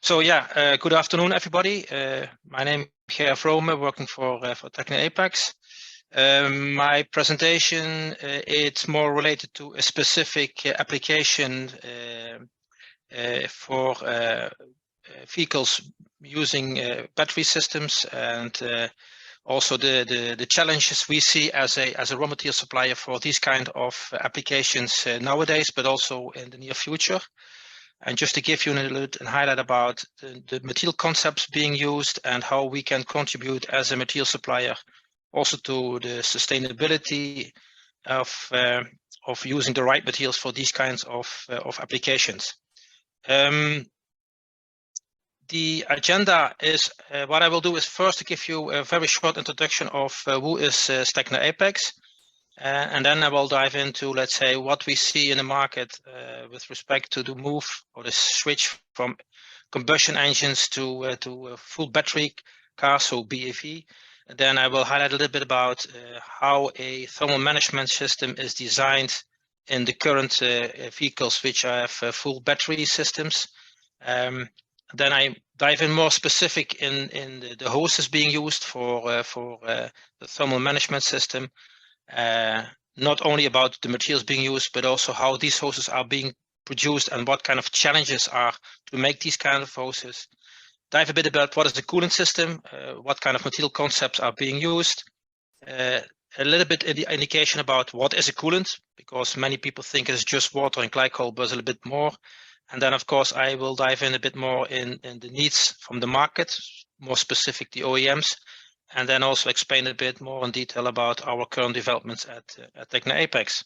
So yeah, good afternoon, everybody. My name is Gerard Vrome, working for Techno Apex. My presentation, it's more related to a specific application for vehicles using battery systems, and also the challenges we see as a raw material supplier for these kind of applications nowadays, but also in the near future. And just to give you a little bit and highlight about the material concepts being used and how we can contribute as a material supplier also to the sustainability of using the right materials for these kinds of applications. The agenda is, what I will do is first to give you a very short introduction of who is Techno Apex. And then I will dive into, let's say, what we see in the market with respect to the move or the switch from combustion engines to full battery cars, so BEV. And then I will highlight a little bit about how a thermal management system is designed in the current vehicles which have full battery systems. Then I dive in more specific in the hoses being used for the thermal management system. Not only about the materials being used, but also how these hoses are being produced and what kind of challenges are to make these kind of hoses. Dive a bit about what is the coolant system, what kind of material concepts are being used. A little bit in the indication about what is a coolant, because many people think it's just water and glycol, but a little bit more. And then, of course, I will dive in a bit more in the needs from the market, more specific the OEMs. And then also explain a bit more in detail about our current developments at Techno Apex.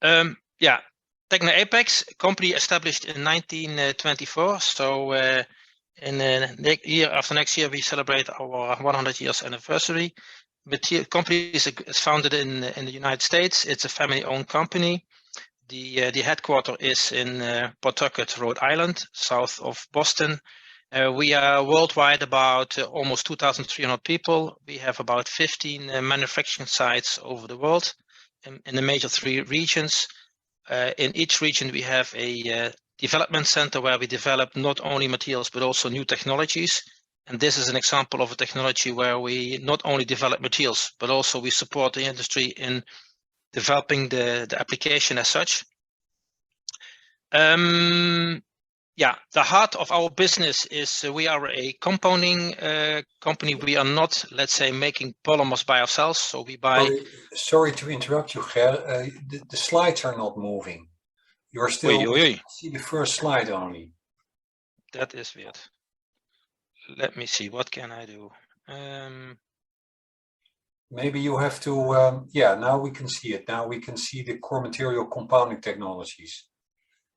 Yeah, Techno Apex, company established in 1924. So year after next year, we celebrate our 100 years anniversary. The company is founded in the United States. It's a family-owned company. The headquarters is in Pawtucket, Rhode Island, south of Boston. We are worldwide about almost 2,300 people. We have about 15 manufacturing sites over the world in the major 3 regions. In each region, we have a development center where we develop not only materials, but also new technologies. And this is an example of a technology where we not only develop materials, but also we support the industry in developing the application as such. Yeah, the heart of our business is we are a compounding company. We are not, let's say, making polymers by ourselves. So we buy. Sorry to interrupt you, Ger. The slides are not moving. You're still see the first slide only. That is weird. Let me see. What can I do? Maybe you have to. Yeah, now we can see it. Now we can see the core material compounding technologies.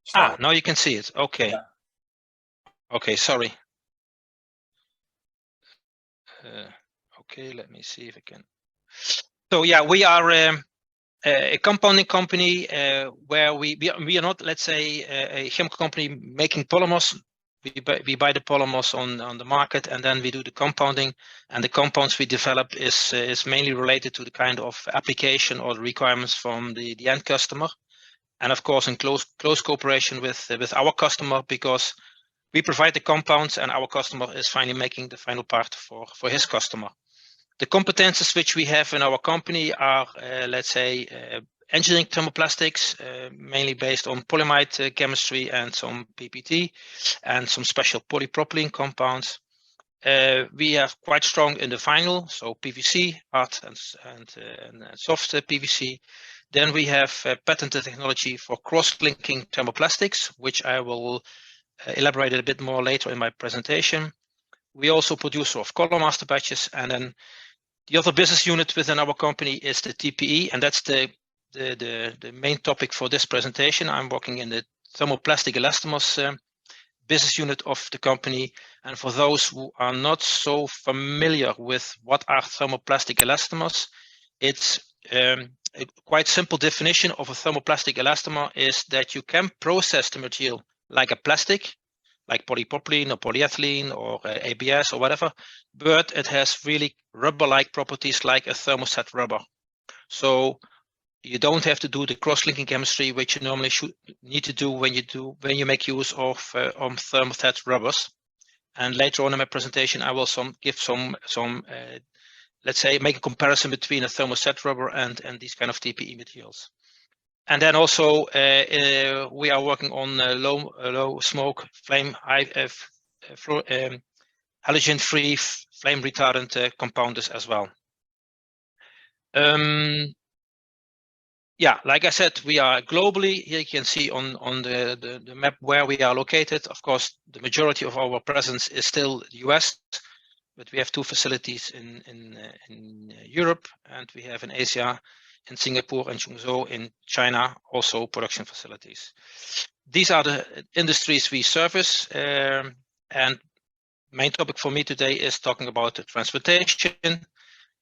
Slide. Now you can see it. Okay. Yeah. Okay, sorry. Okay, let me see if I can. So yeah, we are a compounding company where we are not, let's say, a chemical company making polymers. We buy the polymers on the market, and then we do the compounding. And the compounds we develop is mainly related to the kind of application or the requirements from the end customer, and of course in close cooperation with our customer, because we provide the compounds and our customer is finally making the final part for his customer. The competences which we have in our company are, let's say, engineering thermoplastics, mainly based on polyamide chemistry and some PPT and some special polypropylene compounds. We are quite strong in the vinyl, so PVC, hard and soft PVC. Then we have patented technology for cross-linking thermoplastics, which I will elaborate a bit more later in my presentation. We also produce of color master batches, and then the other business unit within our company is the TPE, and that's the main topic for this presentation. I'm working in the thermoplastic elastomers business unit of the company, and for those who are not so familiar with what are thermoplastic elastomers, it's a quite simple definition of a thermoplastic elastomer is that you can process the material like a plastic, like polypropylene or polyethylene or ABS or whatever, but it has really rubber-like properties like a thermoset rubber. So you don't have to do the cross-linking chemistry, which you normally need to do when you make use of thermoset rubbers. And later on in my presentation, I will give some let's say, make a comparison between a thermoset rubber and these kind of TPE materials. And then also we are working on low smoke flame halogen-free flame retardant compounders as well. Yeah, like I said, we are globally. Here you can see on the map where we are located. Of course, the majority of our presence is still the US, but we have 2 facilities in Europe, and we have in Asia, in Singapore and Chungzhou in China, also production facilities. These are the industries we service, and main topic for me today is talking about the transportation.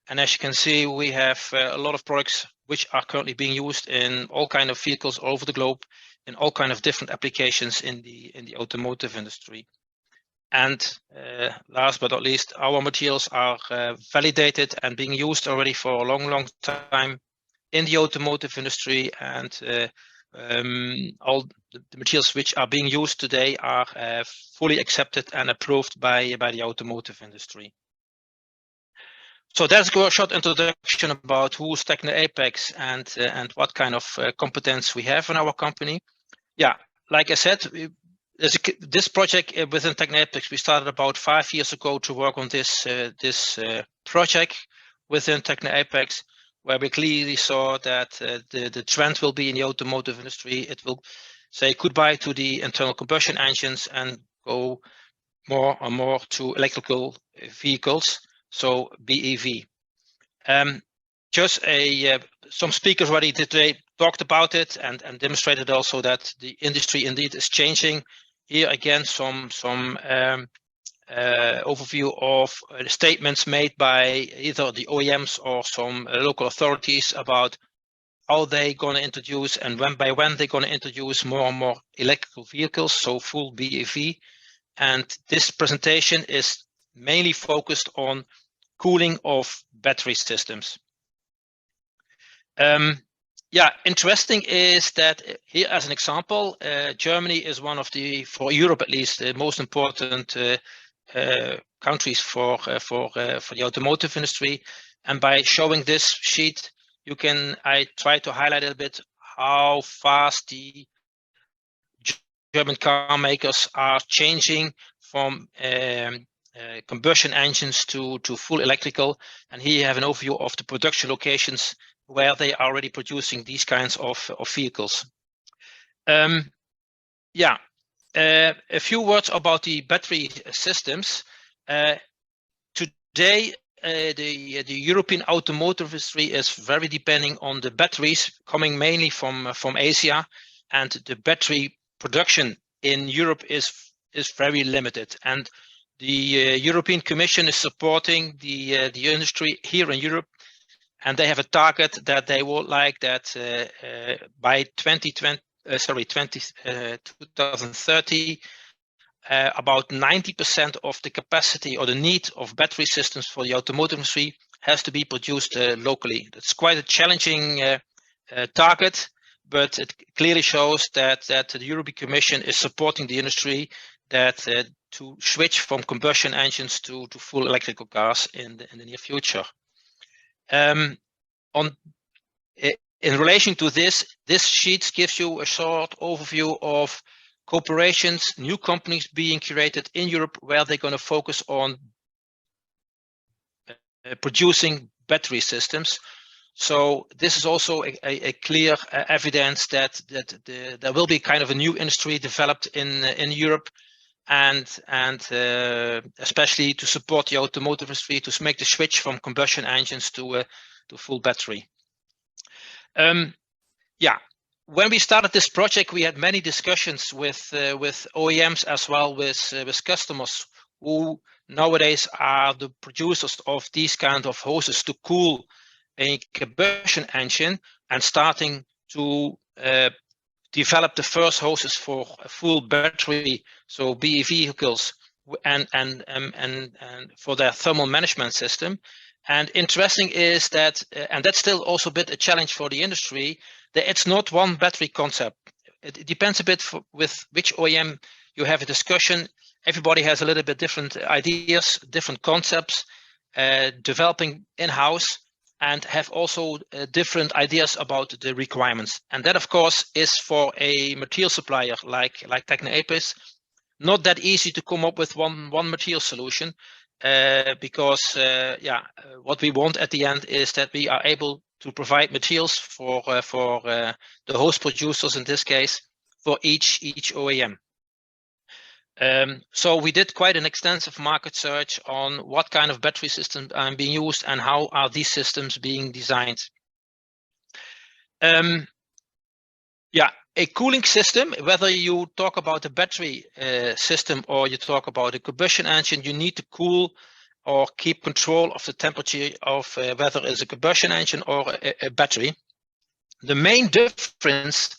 And as you can see, we have a lot of products which are currently being used in all kinds of vehicles all over the globe, in all kinds of different applications in the automotive industry. And last but not least, our materials are validated and being used already for a long time in the automotive industry, and all the materials which are being used today are fully accepted and approved by the automotive industry. So that's a short introduction about who's Tekna Apex and what kind of competence we have in our company. Yeah, like I said, this project within Tekna Apex, we started about 5 years ago to work on this project within Tekna Apex, where we clearly saw that the trend will be in the automotive industry. It will say goodbye to the internal combustion engines and go more and more to electrical vehicles, so BEV. Just some speakers already today talked about it and demonstrated also that the industry indeed is changing. Here again, some overview of statements made by either the OEMs or some local authorities about how they're going to introduce and when they're going to introduce more and more electrical vehicles, so full BEV. And this presentation is mainly focused on cooling of battery systems. Yeah, interesting is that here, as an example, Germany is one of the, for Europe at least, the most important countries for the automotive industry. And by showing this sheet, I try to highlight a bit how fast the German car makers are changing from combustion engines to full electrical. And here you have an overview of the production locations where they are already producing these kinds of vehicles. Yeah, a few words about the battery systems. Today, the European automotive industry is very depending on the batteries coming mainly from Asia, and the battery production in Europe is very limited. And the European Commission is supporting the industry here in Europe, and they have a target that they would like that by 2030, about 90% of the capacity or the need of battery systems for the automotive industry has to be produced locally. That's quite a challenging target, but it clearly shows that the European Commission is supporting the industry that to switch from combustion engines to full electrical cars in the near future. In relation to this sheet gives you a short overview of corporations, new companies being created in Europe where they're going to focus on producing battery systems. So this is also a clear evidence that there will be kind of a new industry developed in Europe, and especially to support the automotive industry to make the switch from combustion engines to full battery. Yeah, when we started this project, we had many discussions with OEMs as well with customers who nowadays are the producers of these kind of hoses to cool a combustion engine, and starting to develop the first hoses for a full battery, so BEV vehicles, and for their thermal management system. And interesting is that, and that's still also a bit a challenge for the industry, that it's not one battery concept. It depends a bit with which OEM you have a discussion. Everybody has a little bit different ideas, different concepts, developing in-house, and have also different ideas about the requirements. And that, of course, is for a material supplier like Techno-Apis not that easy to come up with one material solution, because what we want at the end is that we are able to provide materials for the hose producers, in this case, for each OEM. So we did quite an extensive market search on what kind of battery systems are being used and how are these systems being designed. A cooling system, whether you talk about a battery system or you talk about a combustion engine, you need to cool or keep control of the temperature of whether it's a combustion engine or a battery. The main difference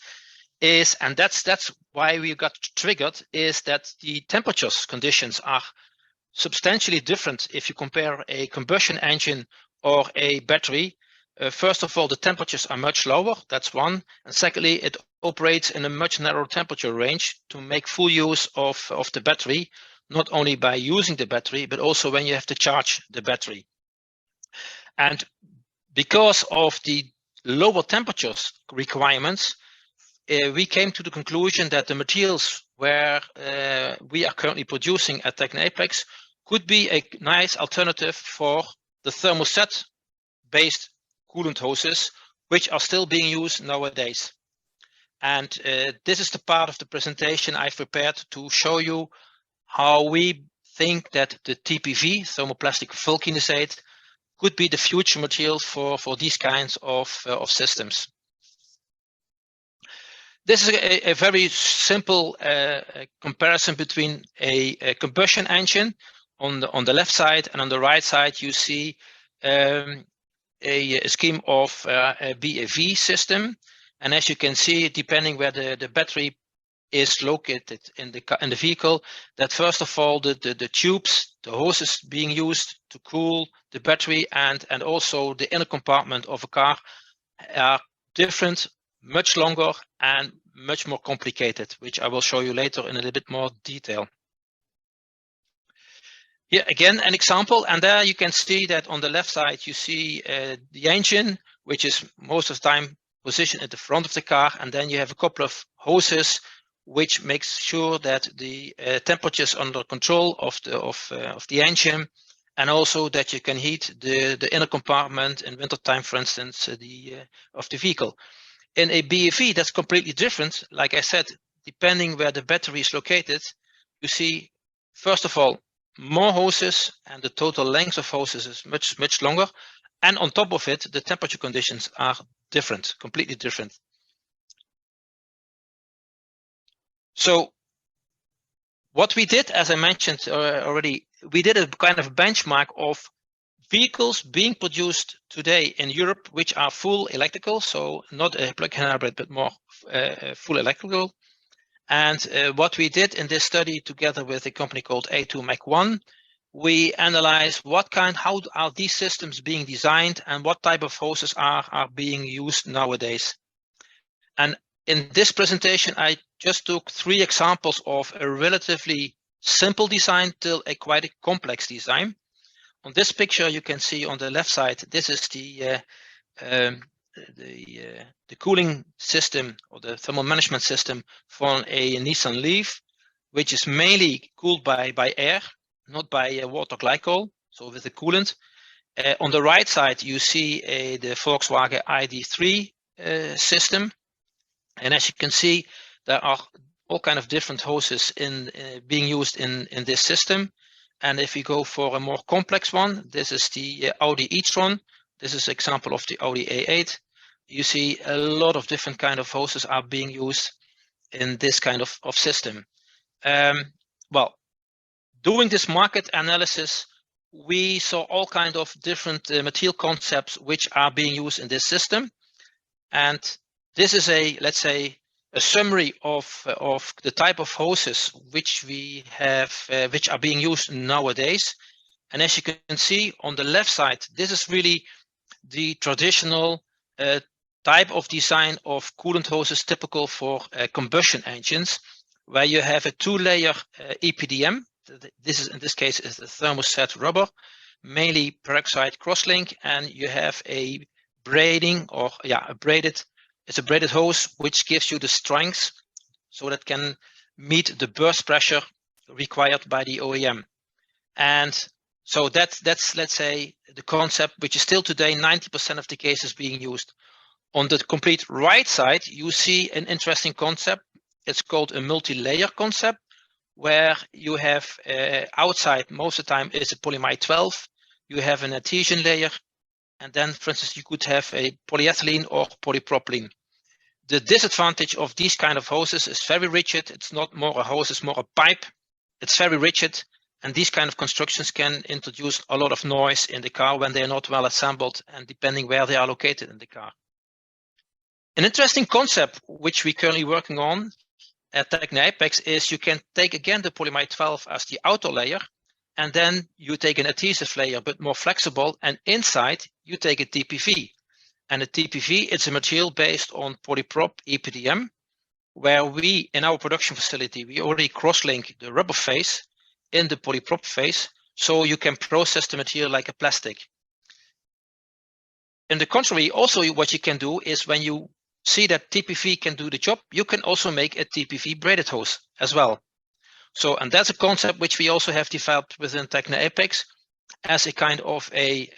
is, and that's why we got triggered, is that the temperatures conditions are substantially different if you compare a combustion engine or a battery. First of all, the temperatures are much lower, that's one. And secondly, it operates in a much narrower temperature range to make full use of the battery, not only by using the battery, but also when you have to charge the battery. And because of the lower temperatures requirements, we came to the conclusion that the materials where we are currently producing at Techno-Apis could be a nice alternative for the thermostat-based coolant hoses, which are still being used nowadays. And this is the part of the presentation I've prepared to show you how we think that the TPV, thermoplastic vulcanisate, could be the future material for these kinds of systems. This is a very simple comparison between a combustion engine on the left side, and on the right side you see a scheme of a BEV system. And as you can see, depending where the battery is located in the vehicle, that first of all the tubes, the hoses being used to cool the battery and also the inner compartment of a car are different, much longer and much more complicated, which I will show you later in a little bit more detail. Here again an example, and there you can see that on the left side you see the engine, which is most of the time positioned at the front of the car, and then you have a couple of hoses which makes sure that the temperatures under control of the engine, and also that you can heat the inner compartment in winter time, for instance, of the vehicle. In a BEV, that's completely different. Like I said, depending where the battery is located, you see, first of all, more hoses, and the total length of hoses is much longer. And on top of it, the temperature conditions are different, completely different. So what we did, as I mentioned already, we did a kind of benchmark of vehicles being produced today in Europe, which are full electrical, so not a plug-in hybrid, but more full electrical. And what we did in this study together with a company called A2Mac1, we analyzed how are these systems being designed and what type of hoses are being used nowadays. And in this presentation, I just took 3 examples of a relatively simple design till a quite a complex design. On this picture, you can see on the left side, this is the cooling system or the thermal management system for a Nissan Leaf, which is mainly cooled by air, not by water glycol, so with the coolant. On the right side, you see the Volkswagen ID.3 system. And as you can see, there are all kind of different hoses being used in this system. And if we go for a more complex one, this is the Audi e-tron. This is an example of the Audi A8. You see a lot of different kind of hoses are being used in this kind of system. Well, doing this market analysis, we saw all kind of different material concepts which are being used in this system. And this is let's say, a summary of the type of hoses which we have, which are being used nowadays. And as you can see on the left side, this is really the traditional type of design of coolant hoses typical for combustion engines, where you have a 2-layer EPDM. This is, in this case, is the thermoset rubber, mainly peroxide crosslink, and you have a braiding, or a braided. It's a braided hose which gives you the strength so that can meet the burst pressure required by the OEM. And so that's let's say the concept, which is still today 90% of the cases being used. On the complete right side, you see an interesting concept. It's called a multi-layer concept, where you have outside, most of the time, is a polyamide 12. You have an adhesion layer, and then, for instance, you could have a polyethylene or polypropylene. The disadvantage of these kind of hoses is very rigid. It's not more a hose, it's more a pipe. It's very rigid, and these kind of constructions can introduce a lot of noise in the car when they are not well assembled, and depending where they are located in the car. An interesting concept which we're currently working on at Techno Apex is you can take again the polyamide 12 as the outer layer, and then you take an adhesive layer but more flexible, and inside you take a TPV. And a TPV, it's a material based on polyprop EPDM, where we, in our production facility, we already cross-link the rubber phase in the polyprop phase, so you can process the material like a plastic. In the contrary, also what you can do is when you see that TPV can do the job, you can also make a TPV braided hose as well. So, and that's a concept which we also have developed within Techno Apex as a kind of a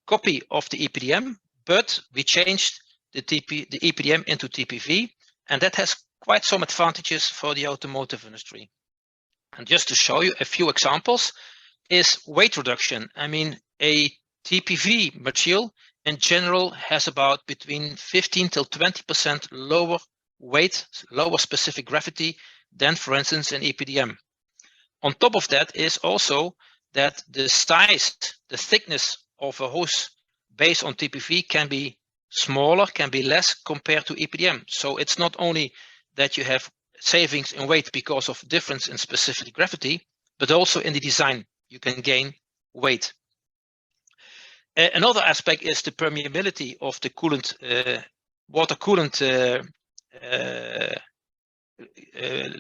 copy of the EPDM, but we changed the EPDM into TPV, and that has quite some advantages for the automotive industry. And just to show you a few examples is weight reduction. I mean, a TPV material in general has about between 15 till 20% lower weight, lower specific gravity than, for instance, an EPDM. On top of that is also that the size, the thickness of a hose based on TPV can be smaller, can be less compared to EPDM. So it's not only that you have savings in weight because of difference in specific gravity, but also in the design, you can gain weight. Another aspect is the permeability of the coolant, water coolant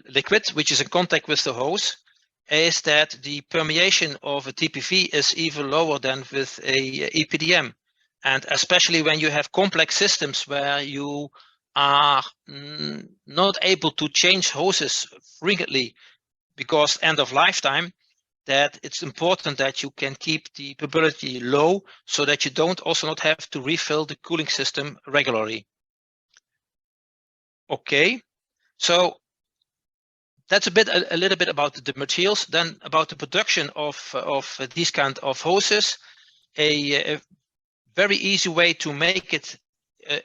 liquid, which is in contact with the hose, is that the permeation of a TPV is even lower than with a EPDM. And especially when you have complex systems where you are not able to change hoses frequently because end of lifetime, that it's important that you can keep the permeability low so that you don't also not have to refill the cooling system regularly. Okay, so that's a little bit about the materials. Then about the production of these kind of hoses, a very easy way to make it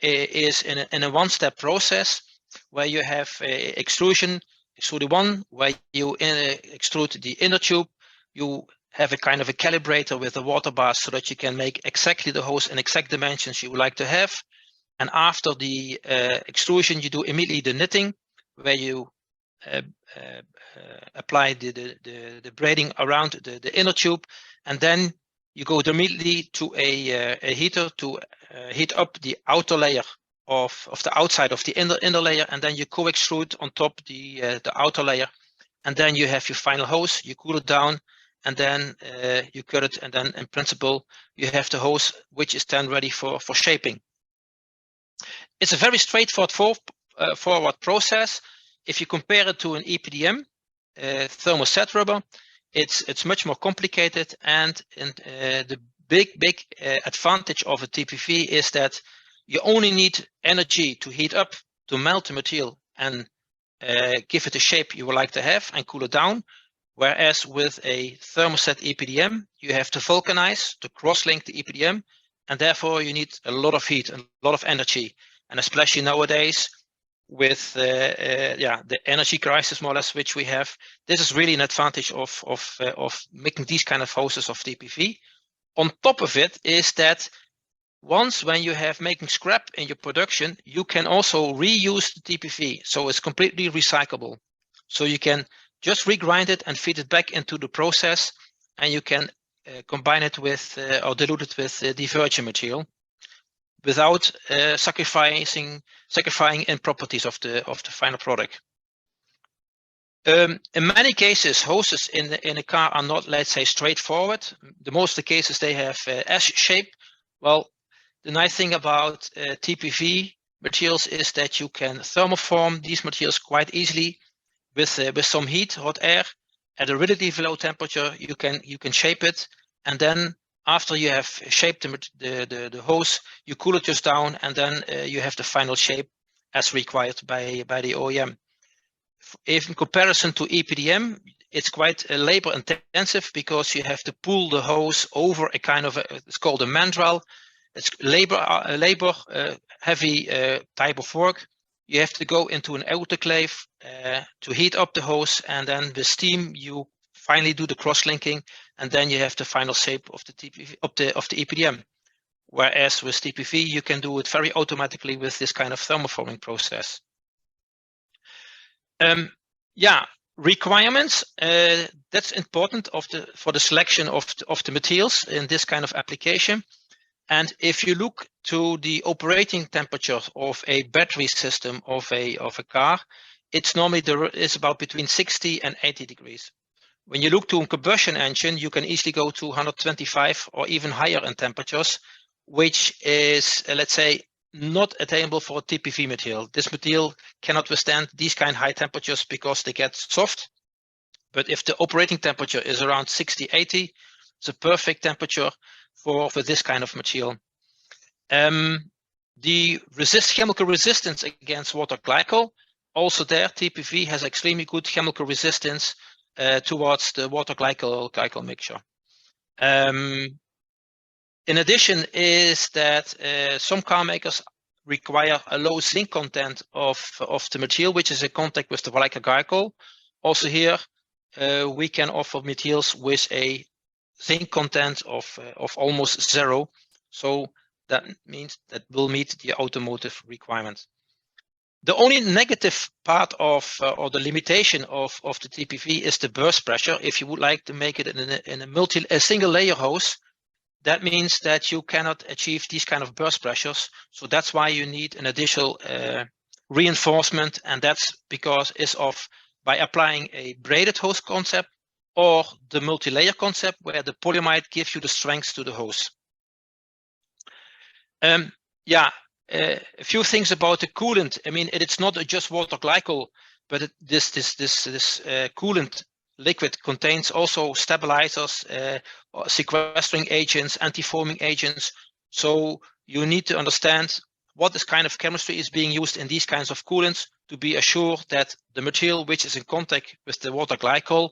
is in a one-step process where you have extrusion, extrude one, where you extrude the inner tube. You have a kind of a calibrator with a water bar so that you can make exactly the hose in exact dimensions you would like to have. And after the extrusion, you do immediately the knitting, where you apply the braiding around the inner tube, and then you go immediately to a heater to heat up the outer layer of the outside of the inner layer, and then you co-extrude on top the outer layer, and then you have your final hose. You cool it down, and then you cut it, and then in principle you have the hose which is then ready for shaping. It's a very straightforward forward process. If you compare it to an EPDM, thermoset rubber, it's much more complicated, and the big advantage of a TPV is that you only need energy to heat up, to melt the material and give it a shape you would like to have and cool it down. Whereas with a thermoset EPDM, you have to vulcanize, to cross-link the EPDM, and therefore you need a lot of heat, a lot of energy. And especially nowadays with the energy crisis more or less which we have, this is really an advantage of making these kind of hoses of TPV. On top of it is that once when you have making scrap in your production, you can also reuse the TPV. So it's completely recyclable. So you can just regrind it and feed it back into the process, and you can combine it with or dilute it with the virgin material without sacrificing in properties of the final product. In many cases, hoses in a car are not, let's say, straightforward. The most of the cases they have S shape. Well, the nice thing about TPV materials is that you can thermoform these materials quite easily with some heat, hot air, at a relatively low temperature. You can shape it, and then after you have shaped the hose, you cool it just down, and then you have the final shape as required by the OEM. If in comparison to EPDM, it's quite labor intensive because you have to pull the hose over a kind of it's called a mandrel. It's labor heavy type of work. You have to go into an autoclave to heat up the hose, and then with steam you finally do the cross-linking, and then you have the final shape of the TPV of the EPDM. Whereas with TPV you can do it very automatically with this kind of thermoforming process. Yeah, requirements. That's important for the selection of the materials in this kind of application. And if you look to the operating temperature of a battery system of a car, it's normally is about between 60 and 80 degrees. When you look to a combustion engine, you can easily go to 125 or even higher in temperatures, which is, let's say, not attainable for a TPV material. This material cannot withstand these kind of high temperatures because they get soft. But if the operating temperature is around 60, 80, it's a perfect temperature for this kind of material. The chemical resistance against water glycol, also there TPV has extremely good chemical resistance towards the water glycol mixture. In addition is that some car makers require a low zinc content of the material, which is in contact with the water glycol. Also here, we can offer materials with a zinc content of almost 0. So that means that will meet the automotive requirements. The only negative part of or the limitation of the TPV is the burst pressure. If you would like to make it in a single layer hose, that means that you cannot achieve these kind of burst pressures. So that's why you need an additional reinforcement, and that's because by applying a braided hose concept or the multi-layer concept, where the polyamide gives you the strength to the hose. A few things about the coolant. I mean, it's not just water glycol, but this coolant liquid contains also stabilizers, sequestering agents, anti-foaming agents. So you need to understand what this kind of chemistry is being used in these kinds of coolants to be assured that the material which is in contact with the water glycol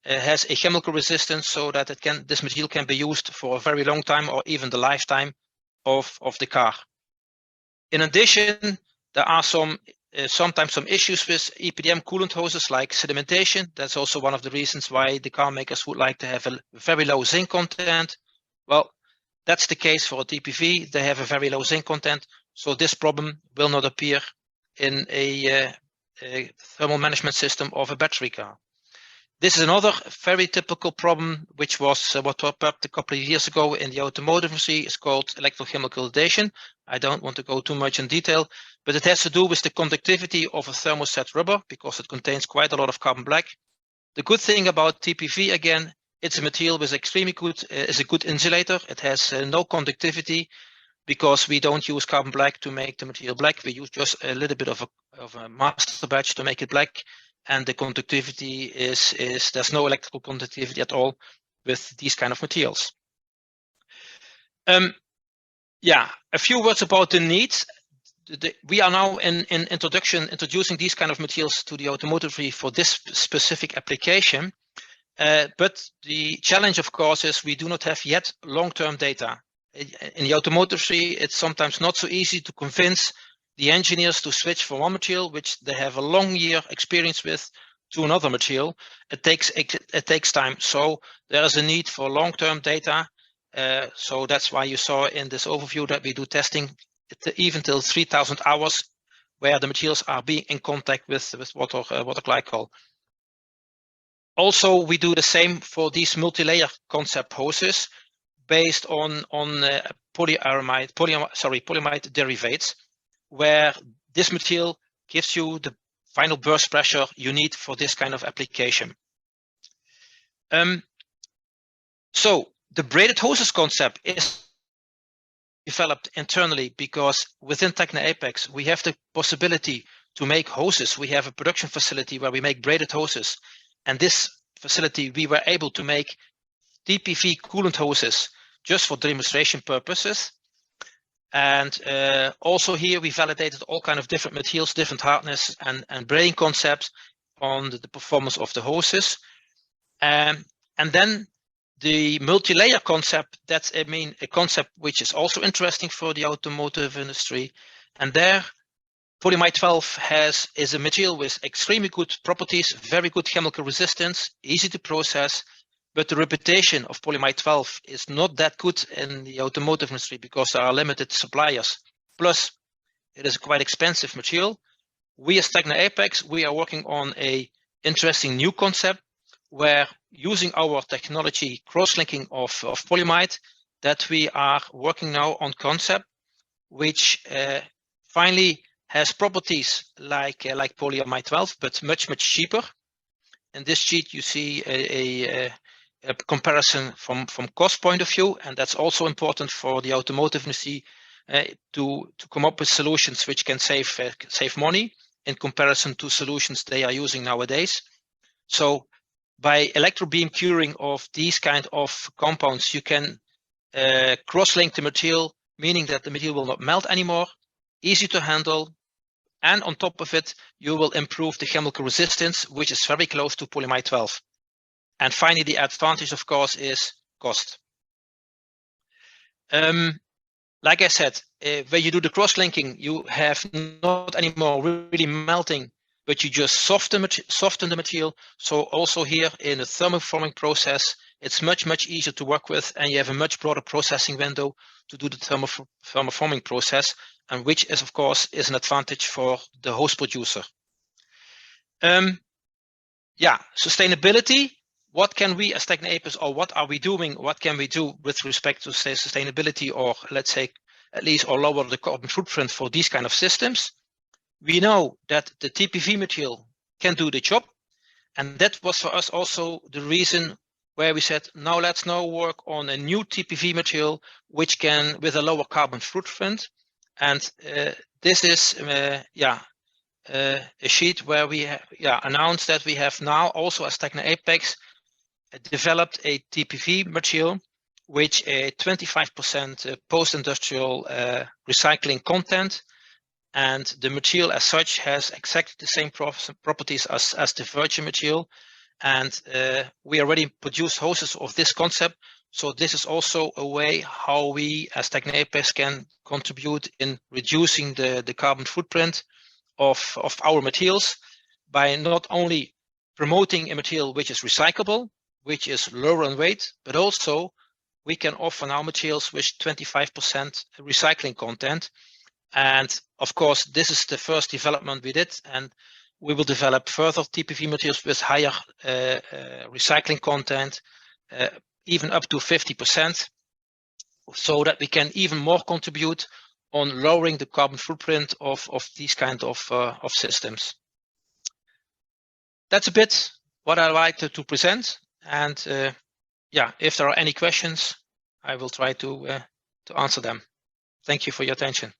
has a chemical resistance, so that this material can be used for a very long time or even the lifetime of the car. In addition, there are sometimes some issues with EPDM coolant hoses, like sedimentation. That's also one of the reasons why the car makers would like to have a very low zinc content. Well, that's the case for a TPV. They have a very low zinc content, so this problem will not appear in a thermal management system of a battery car. This is another very typical problem, which was what popped up a couple of years ago in the automotive industry. It's called electrochemical degradation. I don't want to go too much in detail, but it has to do with the conductivity of a thermoset rubber because it contains quite a lot of carbon black. The good thing about TPV, again, it's a material with extremely good, is a good insulator. It has no conductivity because we don't use carbon black to make the material black. We use just a little bit of a master batch to make it black. And the conductivity there's no electrical conductivity at all with these kind of materials. A few words about the needs. We are now introducing these kind of materials to the automotive for this specific application. But the challenge, of course, is we do not have yet long-term data. In the automotive industry, it's sometimes not so easy to convince the engineers to switch from one material, which they have a long year experience with, to another material. It takes time. So there is a need for long-term data. So that's why you saw in this overview that we do testing even till 3,000 hours, where the materials are being in contact with water glycol. Also, we do the same for these multi-layer concept hoses based on polyamide derivates, where this material gives you the final burst pressure you need for this kind of application. So the braided hoses concept is developed internally because within Techno Apex we have the possibility to make hoses. We have a production facility where we make braided hoses, and this facility we were able to make TPV coolant hoses just for demonstration purposes. And also here we validated all kind of different materials, different hardness and braiding concepts on the performance of the hoses. And then the multi-layer concept, that's a concept which is also interesting for the automotive industry. And there polyamide 12 is a material with extremely good properties, very good chemical resistance, easy to process. But the reputation of polyamide 12 is not that good in the automotive industry because there are limited suppliers. Plus, it is a quite expensive material. We as Techno Apex, we are working on a interesting new concept where using our technology cross-linking of polyamide, that we are working now on concept which finally has properties like polyamide 12, but much cheaper. In this sheet you see a comparison from cost point of view, and that's also important for the automotive industry to come up with solutions which can save money in comparison to solutions they are using nowadays. So by electro beam curing of these kind of compounds, you can cross-link the material, meaning that the material will not melt anymore, easy to handle, and on top of it you will improve the chemical resistance, which is very close to polyamide 12. And finally, the advantage, of course, is cost. Like I said, when you do the cross-linking, you have not anymore really melting, but you just soften the material. So also here in the thermoforming process, it's much easier to work with, and you have a much broader processing window to do the thermoforming process, and which is, of course, is an advantage for the hose producer. Yeah, sustainability. What can we as Techno Apex, or what are we doing? What can we do with respect to say sustainability, or let's say at least or lower the carbon footprint for these kind of systems? We know that the TPV material can do the job, and that was for us also the reason where we said, now let's work on a new TPV material which can with a lower carbon footprint. And this is a sheet where we announced that we have now also as Techno Apex developed a TPV material which a 25% post-industrial recycling content, and the material as such has exactly the same properties as the virgin material. And we already produce hoses of this concept, so this is also a way how we as Techno Apex can contribute in reducing the carbon footprint of our materials by not only promoting a material which is recyclable, which is lower in weight, but also we can offer now materials with 25% recycling content. And of course, this is the first development we did, and we will develop further TPV materials with higher recycling content, even up to 50%, so that we can even more contribute on lowering the carbon footprint of these kind of systems. That's a bit what I like to present. And yeah, if there are any questions, I will try to answer them. Thank you for your attention.